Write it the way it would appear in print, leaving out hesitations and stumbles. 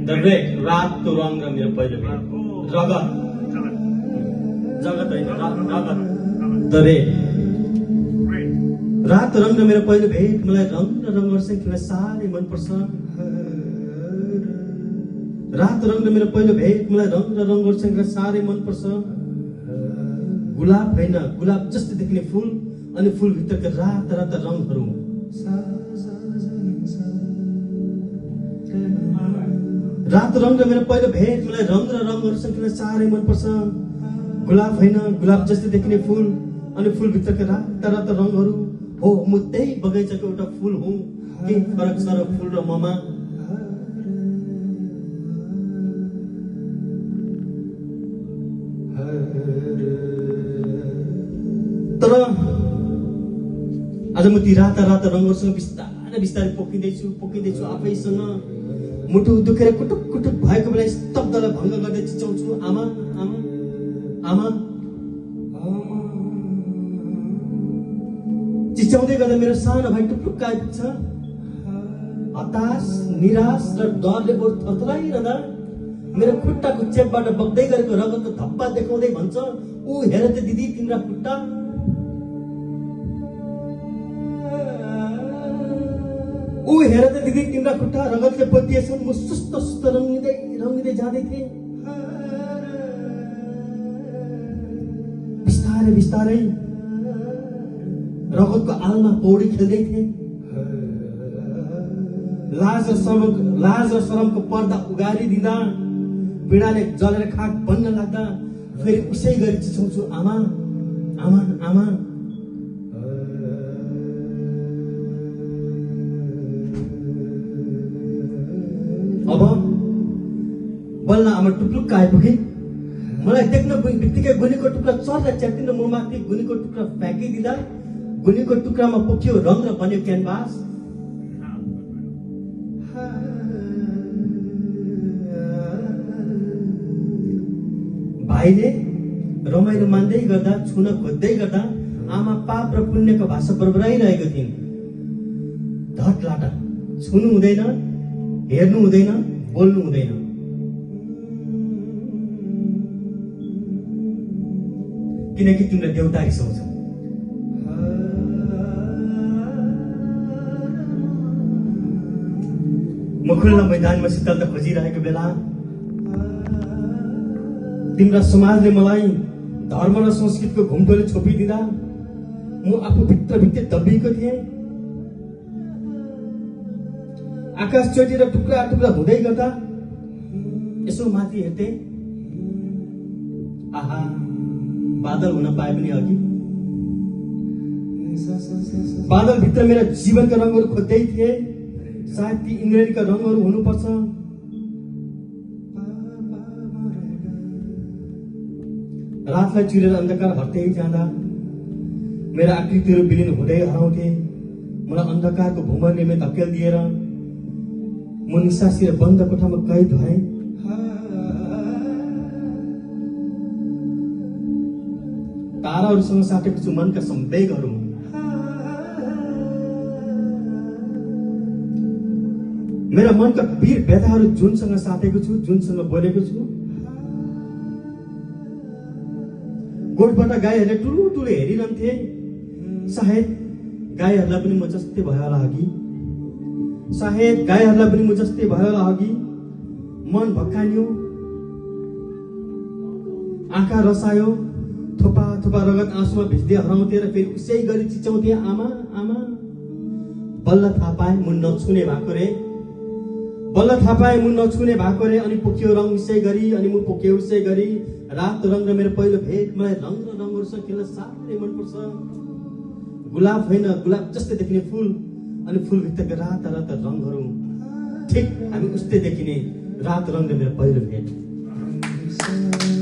the red रातको रङ र मेरो पहिलो भेट रगत जगत होइन रगत द रेड रात रङ र मेरो पहिलो भेट मलाई रङ र रङ्गहरूसँग खेल्न साह्रै मनपर्छ रात रङ र मेरो पहिलो भेट मलाई रङ र रङ्गहरूसँग खेल्न साह्रै मनपर्छ गुलाब होइन गुलाब जस्तै देखिने फुल अनि फुलभित्रका राता राता रङहरू रात रङ र मेरो पहिलो भेट मलाई रङ र रङ्गहरूसँग खेल्न साह्रै मनपर्छ गुलाब होइन गुलाब जस्तै देखिने फुल अनि फुलभित्रका राता राता रङहरू हो म त्यही बगैँचाको एउटा फुल हुँ के फरक छ र फुल र ममा तर आज म ती राता राता रङहरूसँग बिस्तारै बिस्तारै पोखिँदैछु आफैसँग मुटु दुखेर कुटुक कुटुक भएको बेला स्तब्धलाई भङ्ग गर्दै चिच्याउँछु आमा आमा आमा चिच्याउँदै गर्दा मेरो सानो भाइ टुप्लुक्क आइपुग्छ हताश निराश र डरले बोर थरथराइरहँदा मेरो खुट्टाको चेपबाट बग्दै गरेको रगतको धप्पा देखाउँदै भन्छ ऊ हेर त दिदी तिम्रा खुट्टा ऊ हेर त दिदी तिम्रा खुट्टा रगतले पोतिएछन् म सुस्त सुस्त रङ्गिँदै जाँदै थिएँ बिस्तारै बिस्तारै रगतको आलमा पौडी खेल्दै थिएँ लाज र शरमको पर्दा उगारिदिँदा पीडाले जलेर खाक बन्न लाग्दा फेरि उसै गरी चिच्याउँछु आमा आमा आमा अब बल्ल आमा टुप्लुक्क आइपुगे मलाई देख्न बित्तिकै गुनीको टुक्रा चर्दा च्यातिन मुमाथि गुनीको टुक्रा फ्याँकिदिँदा गुनीको टुक्रामा पोखियो रङ र बन्यो क्यानभास भाइले रमाइलो मान्दै गर्दा छुन खोज्दै गर्दा आमा पाप र पुण्यको भाषा बरबराइरहेको थिइन् धट लाटा छुनु हुँदैन हेर्नु हुँदैन बोल्नु हुँदैन किनकि तिमीलाई देउता रिसाउँछ म खुल्ला मैदानमा शीतलता खोजिरहेको बेला तिम्रा समाजले मलाई धर्म र संस्कृतिको घुम्टोले छोपिदिँदा म आफू भित्रभित्र दबिएको थिएँ आकाश चोटेर टुक्रा टुक्रा हुँदै गर्दा यसो माथि हेर्थे आहा बादल हुन पाए पनि अघि बादलभित्र मेरा जीवनका रङहरू खोज्दै थिए सायद ती इन्द्रेणीका रङहरू हुनुपर्छ रातलाई चिरेर अन्धकार हट्दै जाँदा मेरा आकृतिहरू विलीन हुँदै हराउँथे मलाई अन्धकारको भूमरले धकेल दिएर म निसासी र बन्द कोठामा कैद भएँ ताराहरूसँग साटेको छु मनका सम्वेगहरू मेरा मनका पीर व्यथाहरू जुनसँग साटेको छु जुनसँग बोलेको छु गोठबाट गाईहरूले ठुलो ठुलो हेरिरहन्थे सायद गाईहरूलाई पनि म जस्तै भयो होला अघि सायद गाईहरूलाई पनि म जस्तै भयो होला अघि मन भक्कानियो आँखा रसायो थोपा थोपा रगत आँसुमा भिज्दै हराउँथे र फेरि उसै गरी चिच्याउँथे आमा आमा बल्ल थाहा पाए म नछुने भएको रे बल्ल थाहा पाए म नछुने भएको रे अनि पोखियो रङ उसै गरी अनि म पोख्यो उसै गरी रात रङ र मेरो पहिलो भेट मलाई रङ र रङहरूसँग खेल्न साह्रै मनपर्छ गुलाब होइन गुलाब जस्तै देखिने फुल अनि फुलभित्रका राता राता रङहरू ठिक हामी उस्तै देखिने रात रङ र मेरो पहिलो भेट